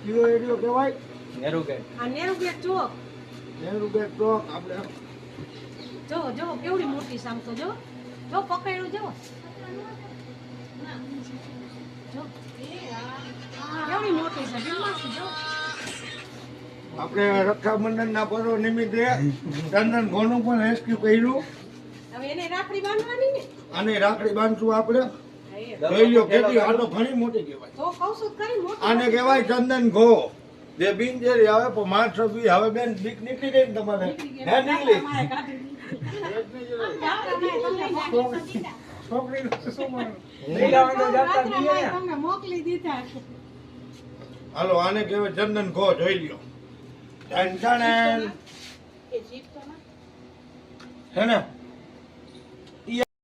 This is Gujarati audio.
કયો એરિયો કહેવાય? નેરુ કે આ નેરુ ગેટ જુઓ. નેહરુ ગેટ ચોક. આપણે જો જો કેવડી મોટી સામ તો જો જો પકડ્યું જો જો કેવડી મોટી છે બિલમાસી જો. આપણે રક્ષાબંધનના પર્વ નિમિત્તે ચંદન ઘોનું પણ રેસ્ક્યુ કર્યું. હવે એને રાખડી બાંધવાની ને અને રાખડી બાંધશું આપણે. હા, એ. જોઈ લો કેટલી, આ તો ઘણી મોટી કહેવાય. તો કહું છું ખરી મોટી. આને કહેવાય ચંદન ઘો. જે બિનજેરી આવે પણ માણસો બી હવે બેન બીક નીકળી ગઈ ને તમારે. હે નીકળી? અમારે કાઢી છોકરીનું શું માનું? તમને મોકલી દીધા છે. હાલો આને કહેવાય ચંદન ઘો. જોઈ લ્યો. Ton ton. એ જીપ તો ના છે ને